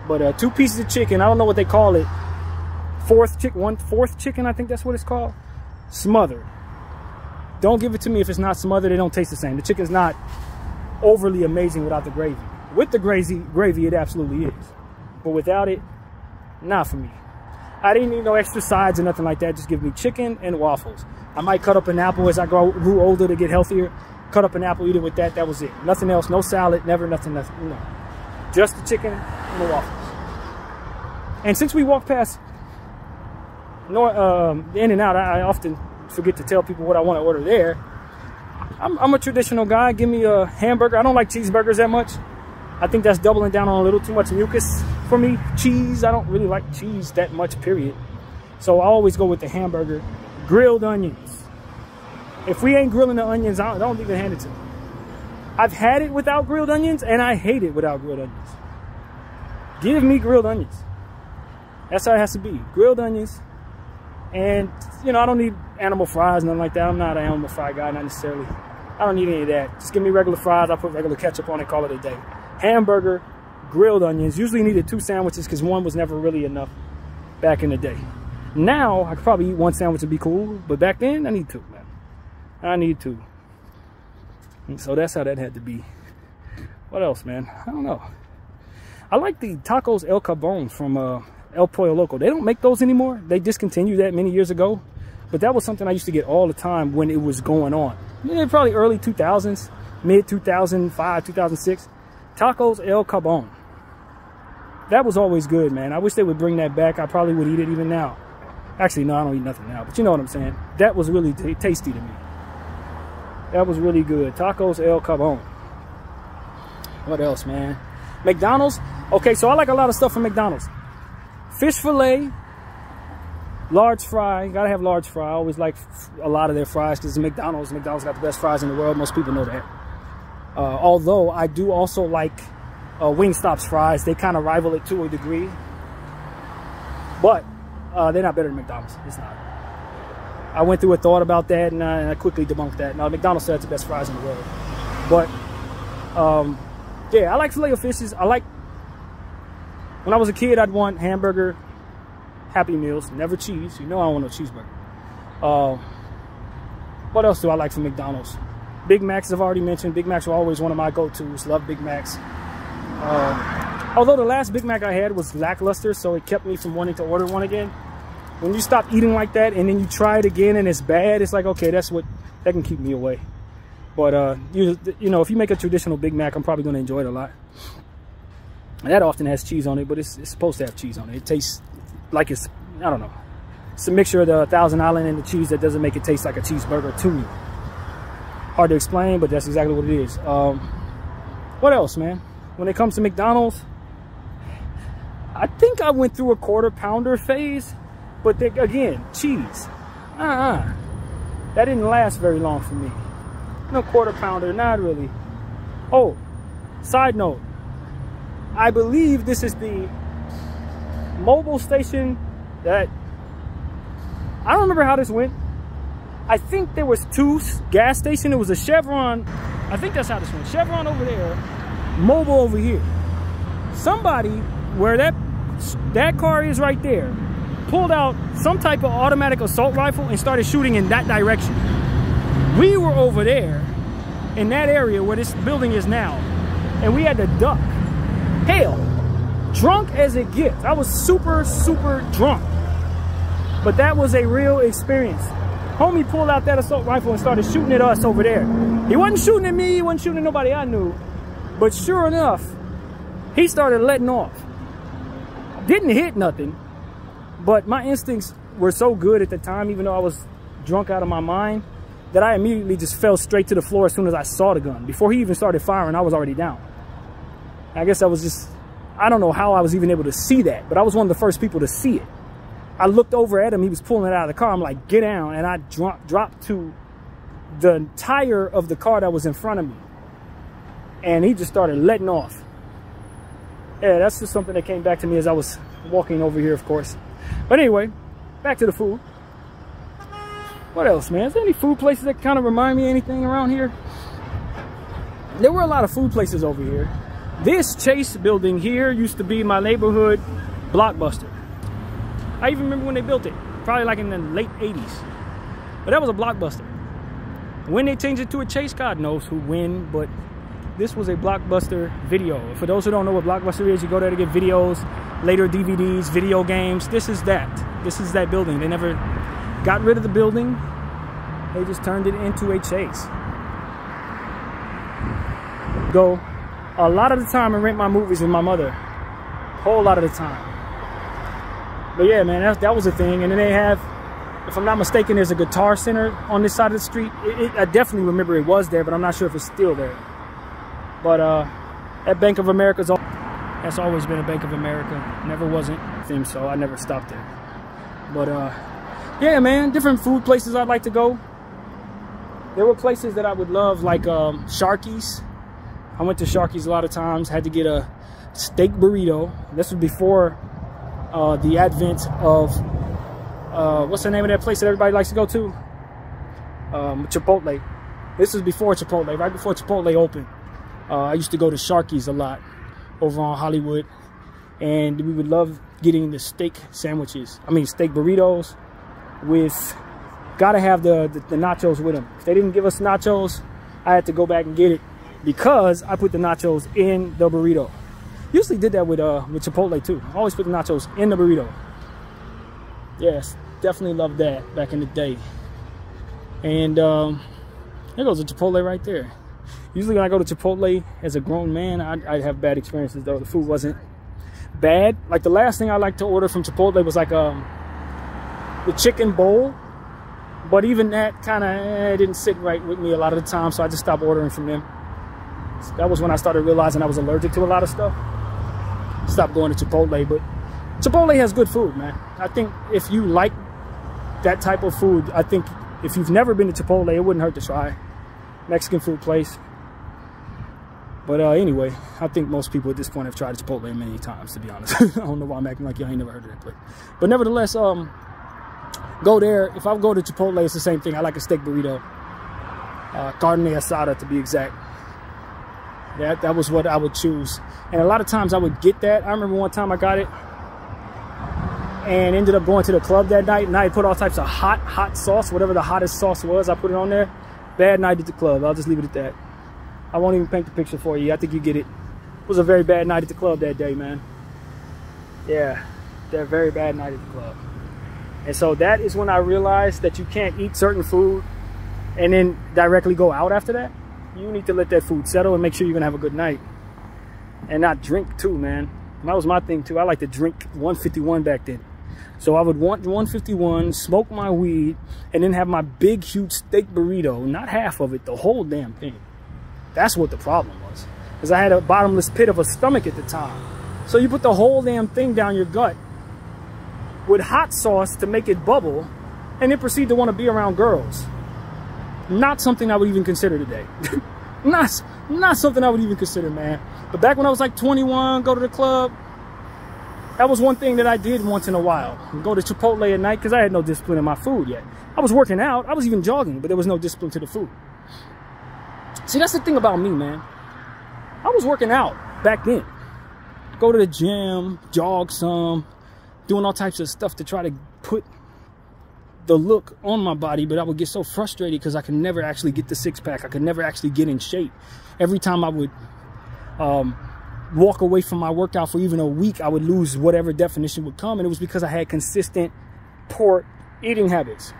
But 2 pieces of chicken, I don't know what they call it. 1/4 chicken, I think that's what it's called. Smothered. Don't give it to me if it's not smothered. They don't taste the same. The chicken's not overly amazing without the gravy. With the gravy, it absolutely is. But without it, not for me. I didn't need no extra sides or nothing like that. Just give me chicken and waffles. I might cut up an apple as I grew older to get healthier. Cut up an apple, eat it with that. That was it. Nothing else. No salad. Never nothing. No. Just the chicken and the waffles. And since we walk past the In-N-Out, I often forget to tell people what I want to order there. I'm a traditional guy. Give me a hamburger. I don't like cheeseburgers that much. I think that's doubling down on a little too much mucus for me. Cheese, I don't really like cheese that much, period. So I always go with the hamburger. Grilled onions. If we ain't grilling the onions, don't even hand it to me. I've had it without grilled onions, and I hate it without grilled onions. Give me grilled onions. That's how it has to be. Grilled onions. And, you know, I don't need animal fries, nothing like that. I'm not an animal fry guy, not necessarily. I don't need any of that. Just give me regular fries. I'll put regular ketchup on it, call it a day. Hamburger, grilled onions. Usually needed 2 sandwiches because one was never really enough back in the day. Now, I could probably eat 1 sandwich and be cool. But back then, I need 2, man. I need 2. And so that's how that had to be. What else, man? I don't know. I like the tacos El Cabron from El Pollo Loco. They don't make those anymore. They discontinued that many years ago. But that was something I used to get all the time when it was going on. Yeah, probably early 2000s, mid 2005, 2006. Tacos El Cabron. That was always good, man. I wish they would bring that back. I probably would eat it even now. Actually, no, I don't eat nothing now. But you know what I'm saying. That was really tasty to me. That was really good. Tacos El Cabron. What else, man? McDonald's. Okay, so I like a lot of stuff from McDonald's. Fish fillet, large fry. Gotta have large fry. I always like a lot of their fries because McDonald's got the best fries in the world. Most people know that. Although I do also like Wingstop's fries. They kind of rival it to a degree. But they're not better than McDonald's. It's not. I went through a thought about that and I quickly debunked that. No, McDonald's said it's the best fries in the world. But yeah, I like Filet-O-Fishes. I like, when I was a kid, I'd want hamburger, Happy Meals, never cheese. You know I don't want no cheeseburger. What else do I like from McDonald's? Big Macs, I've already mentioned. Big Macs were always one of my go-tos. Love Big Macs. Although the last Big Mac I had was lackluster, so it kept me from wanting to order one again. When you stop eating like that and then you try it again and it's bad, it's like, okay, that can keep me away. But you know, if you make a traditional Big Mac, I'm probably going to enjoy it a lot. And that often has cheese on it, but it's supposed to have cheese on it. It tastes like it's, I don't know. It's a mixture of the Thousand Island and the cheese that doesn't make it taste like a cheeseburger to me. Hard to explain, but that's exactly what it is. What else, man? When it comes to McDonald's, I think I went through a quarter pounder phase, but again, cheese. That didn't last very long for me. No quarter pounder, not really. Oh, side note. I believe this is the mobile station that, I don't remember how this went, I think there was 2 gas stations. It was a Chevron. I think that's how this went. Chevron over there, Mobile over here. Somebody, where that car is right there, pulled out some type of automatic assault rifle and started shooting in that direction. We were over there in that area where this building is now, and we had to duck. Hell, drunk as it gets. I was super, super drunk. But that was a real experience. Homie pulled out that assault rifle and started shooting at us over there. He wasn't shooting at me, he wasn't shooting at nobody I knew. But sure enough, he started letting off. Didn't hit nothing, but my instincts were so good at the time, even though I was drunk out of my mind, that I immediately just fell straight to the floor as soon as I saw the gun. Before he even started firing, I was already down. I guess I was just, I don't know how I was even able to see that, but I was one of the first people to see it. I looked over at him, he was pulling it out of the car. I'm like, get down, and I dropped to the tire of the car that was in front of me. And he just started letting off. Yeah, that's just something that came back to me as I was walking over here, of course. But anyway, back to the food. What else, man? Is there any food places that kind of remind me of anything around here? There were a lot of food places over here. This Chase building here used to be my neighborhood Blockbuster. I even remember when they built it, probably like in the late 80s. But that was a Blockbuster. When they changed it to a Chase, God knows who when, but this was a Blockbuster Video. For those who don't know what Blockbuster is, you go there to get videos, later DVDs, video games. This is that. This is that building. They never got rid of the building. They just turned it into a Chase. Go a lot of the time and rent my movies with my mother. Whole lot of the time. But yeah, man, that was a thing. And then they have, if I'm not mistaken, there's a Guitar Center on this side of the street. I definitely remember it was there, but I'm not sure if it's still there. But at Bank of America, that's always been a Bank of America. Never wasn't thing, so I never stopped there. But yeah, man, different food places I'd like to go. There were places that I would love, like Sharky's. I went to Sharky's a lot of times. Had to get a steak burrito. This was before the advent of what's the name of that place that everybody likes to go to? Chipotle. This was before Chipotle, right before Chipotle opened. I used to go to Sharky's a lot over on Hollywood, and we would love getting the steak sandwiches. I mean, steak burritos with, gotta have the nachos with them. If they didn't give us nachos, I had to go back and get it because I put the nachos in the burrito. Usually did that with Chipotle too. I always put the nachos in the burrito. Yes, definitely loved that back in the day. And there goes a Chipotle right there. Usually when I go to Chipotle as a grown man, I'd have bad experiences though. The food wasn't bad. Like the last thing I liked to order from Chipotle was like the chicken bowl. But even that kind of didn't sit right with me a lot of the time, so I just stopped ordering from them. That was when I started realizing I was allergic to a lot of stuff. Stopped going to Chipotle, but Chipotle has good food, man. I think if you like that type of food, I think if you've never been to Chipotle, it wouldn't hurt to try. Mexican food place. But anyway, I think most people at this point have tried Chipotle many times, to be honest. I don't know why I'm acting like y'all ain't never heard of that place. But nevertheless, go there. If I go to Chipotle, it's the same thing. I like a steak burrito. Carne asada, to be exact. That was what I would choose. And a lot of times I would get that. I remember one time I got it and ended up going to the club that night, and I put all types of hot sauce, whatever the hottest sauce was, I put it on there. Bad night at the club. I'll just leave it at that. I won't even paint the picture for you. I think you get it. It was a very bad night at the club that day, man. Yeah, that very bad night at the club. And so that is when I realized that you can't eat certain food and then directly go out after that. You need to let that food settle and make sure you're gonna have a good night. And not drink too, man. And that was my thing too. I like to drink 151 back then. So I would want 151, smoke my weed, and then have my big, huge steak burrito. Not half of it, the whole damn thing. That's what the problem was. Because I had a bottomless pit of a stomach at the time. So you put the whole damn thing down your gut with hot sauce to make it bubble, and then proceed to want to be around girls. Not something I would even consider today. Not something I would even consider, man. But back when I was like 21, go to the club, That was one thing that I did once in a while. Go to Chipotle at night because I had no discipline in my food yet. I was working out. I was even jogging, but there was no discipline to the food. See, that's the thing about me, man. I was working out back then. Go to the gym, jog some, doing all types of stuff to try to put the look on my body, but I would get so frustrated because I could never actually get the six-pack. I could never actually get in shape. Every time I would walk away from my workout for even a week, I would lose whatever definition would come, and it was because I had consistent poor eating habits.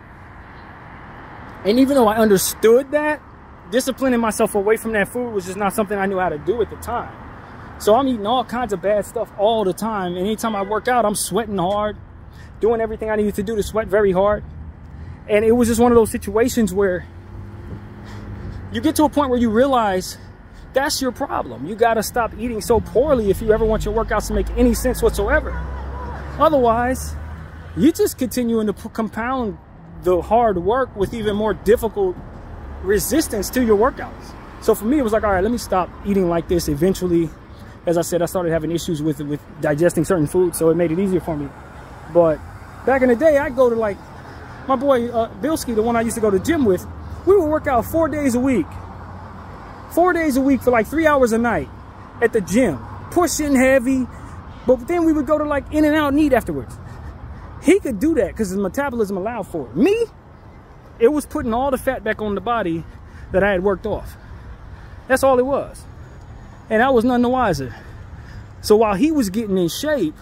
And even though I understood that, disciplining myself away from that food was just not something I knew how to do at the time. So I'm eating all kinds of bad stuff all the time, and anytime I work out, I'm sweating hard, doing everything I needed to do to sweat very hard. And it was just one of those situations where you get to a point where you realize that's your problem. You got to stop eating so poorly if you ever want your workouts to make any sense whatsoever. Otherwise, you're just continuing to compound the hard work with even more difficult resistance to your workouts. So for me, it was like, all right, let me stop eating like this. Eventually, as I said, I started having issues with digesting certain foods, so it made it easier for me. But back in the day, I'd go to, like, my boy Bilski, the one I used to go to the gym with, we would work out 4 days a week. 4 days a week for like 3 hours a night at the gym, pushing heavy. But then we would go to like In-N-Out and eat afterwards. He could do that because his metabolism allowed for it. Me, it was putting all the fat back on the body that I had worked off. That's all it was. And I was none the wiser. So while he was getting in shape,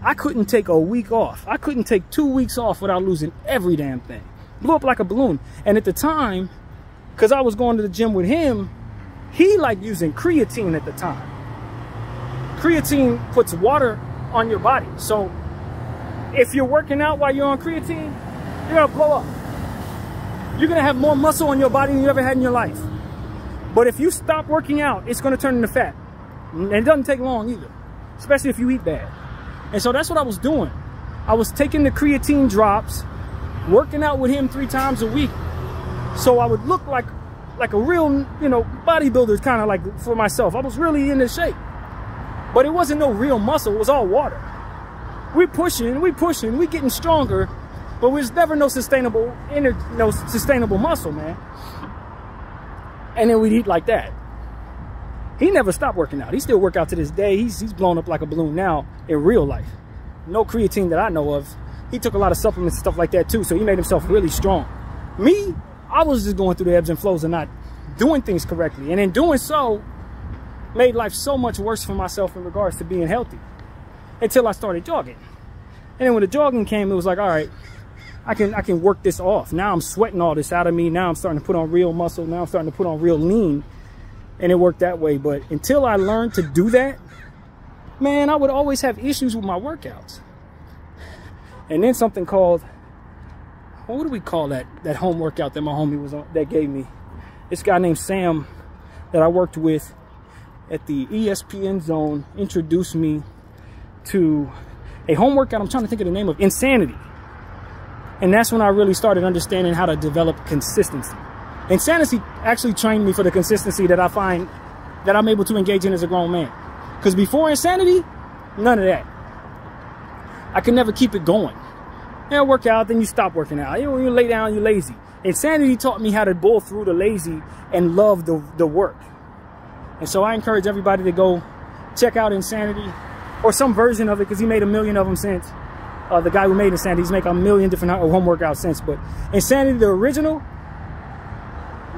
I couldn't take a week off. I couldn't take 2 weeks off without losing every damn thing. Blew up like a balloon. And at the time, because I was going to the gym with him, he liked using creatine at the time. Creatine puts water on your body. So if you're working out while you're on creatine, you're gonna blow up. You're gonna have more muscle on your body than you ever had in your life. But if you stop working out, it's gonna turn into fat. And it doesn't take long either, especially if you eat bad. And so that's what I was doing. I was taking the creatine drops, working out with him 3 times a week, so I would look like a real, you know, bodybuilder, kind of like for myself. I was really in the shape, but it wasn't no real muscle. It was all water. We pushing, we getting stronger, but there's never no sustainable muscle, man. And then we'd eat like that. He never stopped working out. He still work out to this day. He's blown up like a balloon now in real life. No creatine that I know of. He took a lot of supplements and stuff like that too, so he made himself really strong. Me, I was just going through the ebbs and flows and not doing things correctly. And in doing so, made life so much worse for myself in regards to being healthy. Until I started jogging. And then when the jogging came, it was like, all right, I can work this off. Now I'm sweating all this out of me. Now I'm starting to put on real muscle. Now I'm starting to put on real lean. And it worked that way. But until I learned to do that, man, I would always have issues with my workouts. And then something called, what do we call that home workout that my homie was on, that gave me? This guy named Sam that I worked with at the ESPN Zone introduced me to a home workout. I'm trying to think of the name of Insanity. And that's when I really started understanding how to develop consistency. Insanity actually trained me for the consistency that I find that I'm able to engage in as a grown man. Because before Insanity, none of that. I could never keep it going. You work out, then you stop working out. You lay down, you're lazy. Insanity taught me how to bull through the lazy and love the work. And so I encourage everybody to go check out Insanity or some version of it, because he made a million of them since. The guy who made Insanity, he's making a million different home workouts since. But Insanity, the original,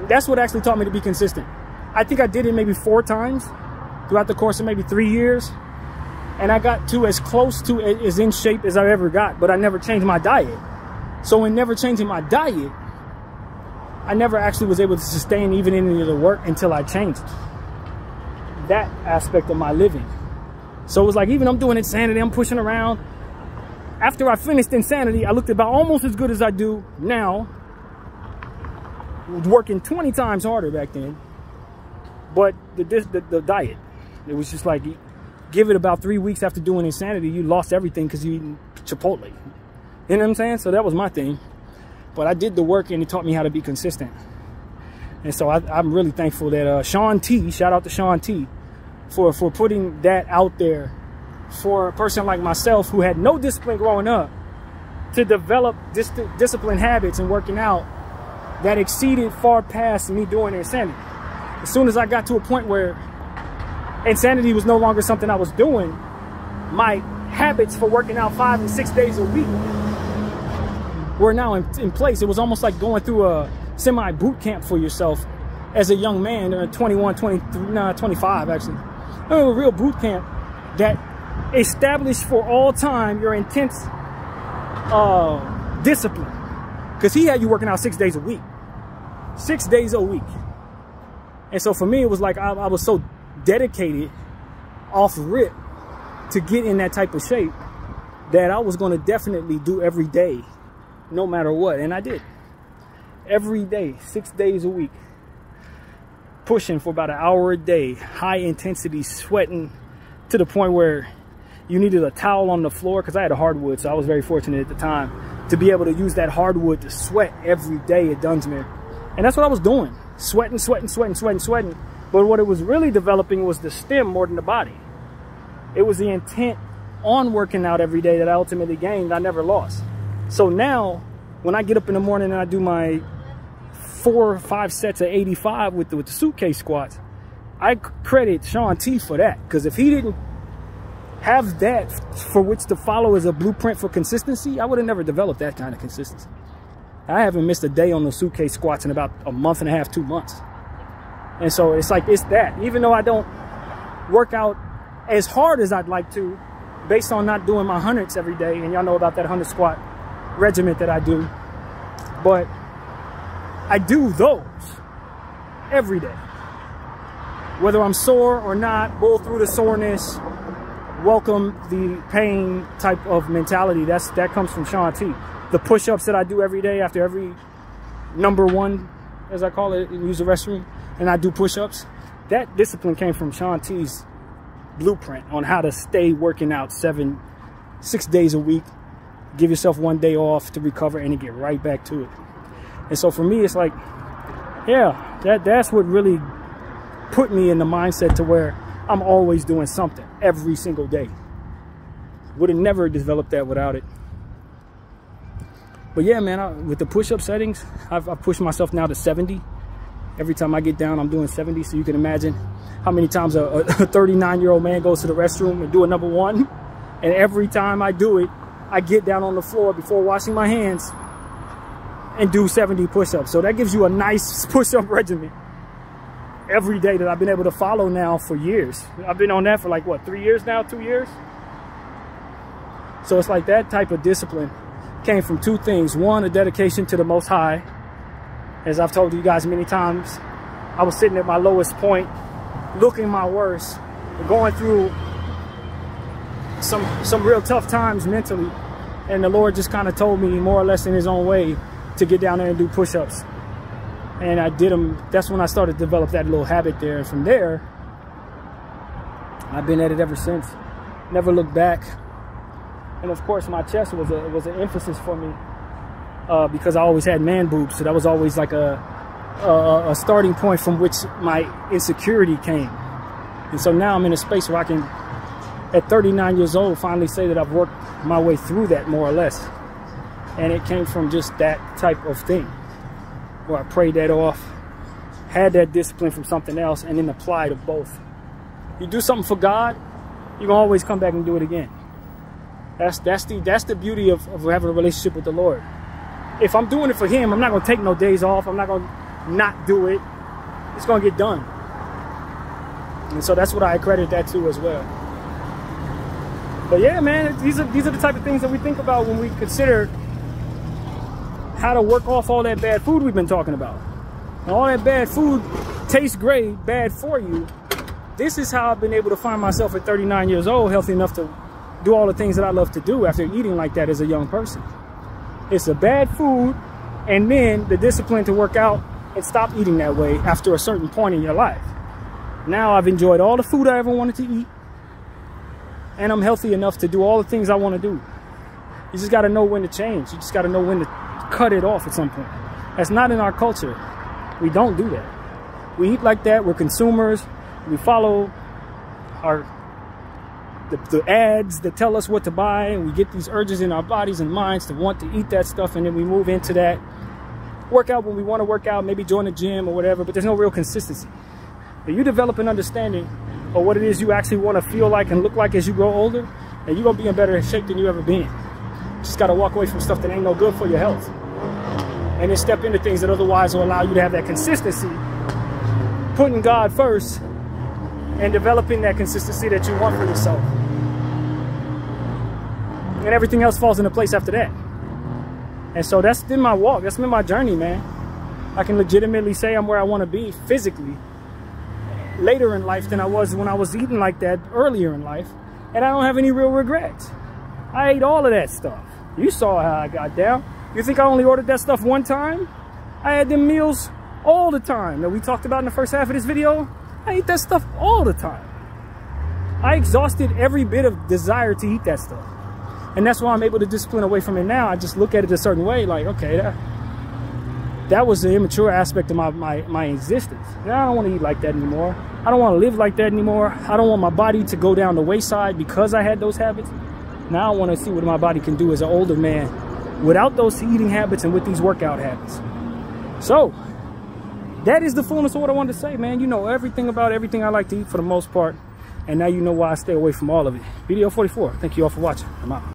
that's what actually taught me to be consistent. I think I did it maybe 4 times throughout the course of maybe 3 years. And I got to as close to as in shape as I ever got, but I never changed my diet. So in never changing my diet, I never actually was able to sustain even any of the work until I changed that aspect of my living. So it was like, even I'm doing Insanity, I'm pushing around. After I finished Insanity, I looked about almost as good as I do now. Working 20 times harder back then. But the diet, it was just like, give it about 3 weeks after doing Insanity, you lost everything because you eating Chipotle. You know what I'm saying? So that was my thing. But I did the work, and it taught me how to be consistent. And so I'm really thankful that Sean T, shout out to Sean T, for putting that out there for a person like myself who had no discipline growing up to develop disciplined habits and working out that exceeded far past me doing insanity. As soon as I got to a point where insanity was no longer something I was doing, my habits for working out 5 and 6 days a week were now in place. It was almost like going through a semi boot camp for yourself as a young man, or 21, 23, 25 actually. A real boot camp that established for all time your intense discipline. Because he had you working out 6 days a week. 6 days a week. And so for me, it was like I was so dedicated off rip to get in that type of shape that I was going to definitely do every day, no matter what. And I did. Every day, 6 days a week. Pushing for about an hour a day. High intensity, sweating to the point where you needed a towel on the floor, because I had a hardwood, so I was very fortunate at the time to be able to use that hardwood to sweat every day at Dunsmere. And that's what I was doing. Sweating, sweating, sweating, sweating, sweating. But what it was really developing was the stem more than the body. It was the intent on working out every day that I ultimately gained. I never lost. So now, when I get up in the morning and I do my 4 or 5 sets of 85 with the suitcase squats, I credit Sean T for that. Because if he didn't have that for which to follow as a blueprint for consistency, I would have never developed that kind of consistency. I haven't missed a day on those suitcase squats in about a month and a half, 2 months. And so it's like, it's that. Even though I don't work out as hard as I'd like to, based on not doing my hundreds every day, and y'all know about that 100 squat regiment that I do, but I do those every day. Whether I'm sore or not, bull through the soreness, welcome the pain type of mentality. That comes from Sean T. The push-ups that I do every day after every number one, as I call it, use the restroom, and I do push-ups. That discipline came from Sean T's blueprint on how to stay working out 6 days a week, give yourself 1 day off to recover, and to get right back to it. And so for me, it's like, yeah, that's what really put me in the mindset to where I'm always doing something every single day. Would have never developed that without it. But yeah, man, with the push-up settings, I've pushed myself now to 70. Every time I get down, I'm doing 70. So you can imagine how many times a 39-year-old man goes to the restroom and do a number one. And every time I do it, I get down on the floor before washing my hands and do 70 push-ups. So that gives you a nice push-up regimen every day that I've been able to follow now for years. I've been on that for like, what, 3 years now, 2 years? So it's like that type of discipline came from 2 things. One, a dedication to the Most High. As I've told you guys many times, I was sitting at my lowest point, looking my worst, going through some real tough times mentally. And the Lord just kind of told me more or less in his own way to get down there and do push-ups. And I did them. That's when I started to develop that little habit there. And from there, I've been at it ever since. Never looked back. And of course, my chest was an emphasis for me because I always had man boobs. So that was always like a starting point from which my insecurity came. And so now I'm in a space where I can, at 39 years old, finally say that I've worked my way through that more or less. And it came from just that type of thing, where I prayed that off, had that discipline from something else, and then applied to both. You do something for God, you can always come back and do it again. That's the beauty of having a relationship with the Lord. If I'm doing it for him, I'm not going to take no days off. I'm not going to not do it. It's going to get done. And so that's what I accredit that to as well. But yeah, man, these are the type of things that we think about when we consider how to work off all that bad food we've been talking about. And all that bad food tastes great, bad for you. This is how I've been able to find myself at 39 years old, healthy enough to do all the things that I love to do after eating like that as a young person. It's a bad food, and then the discipline to work out and stop eating that way after a certain point in your life. Now I've enjoyed all the food I ever wanted to eat, and I'm healthy enough to do all the things I want to do. You just got to know when to change. You just got to know when to cut it off at some point. That's not in our culture. We don't do that. We eat like that. We're consumers. We follow our the ads that tell us what to buy, and we get these urges in our bodies and minds to want to eat that stuff, and then we move into that workout when we want to work out, maybe join the gym or whatever, but there's no real consistency. If you develop an understanding of what it is you actually want to feel like and look like as you grow older, and you're gonna be in better shape than you ever been. Just gotta walk away from stuff that ain't no good for your health, and then step into things that otherwise will allow you to have that consistency, putting God first and developing that consistency that you want for yourself. And everything else falls into place after that. And so that's been my walk. That's been my journey, man. I can legitimately say I'm where I want to be physically later in life than I was when I was eating like that earlier in life. And I don't have any real regrets. I ate all of that stuff. You saw how I got down. You think I only ordered that stuff one time? I had them meals all the time that we talked about in the first half of this video. I ate that stuff all the time. I exhausted every bit of desire to eat that stuff. And that's why I'm able to discipline away from it now. I just look at it a certain way, like, okay, that was the immature aspect of my existence. Now I don't want to eat like that anymore. I don't want to live like that anymore. I don't want my body to go down the wayside because I had those habits. Now I want to see what my body can do as an older man without those eating habits and with these workout habits. So that is the fullness of what I wanted to say, man. You know everything about everything I like to eat for the most part. And now you know why I stay away from all of it. BDF 44. Thank you all for watching. I'm out.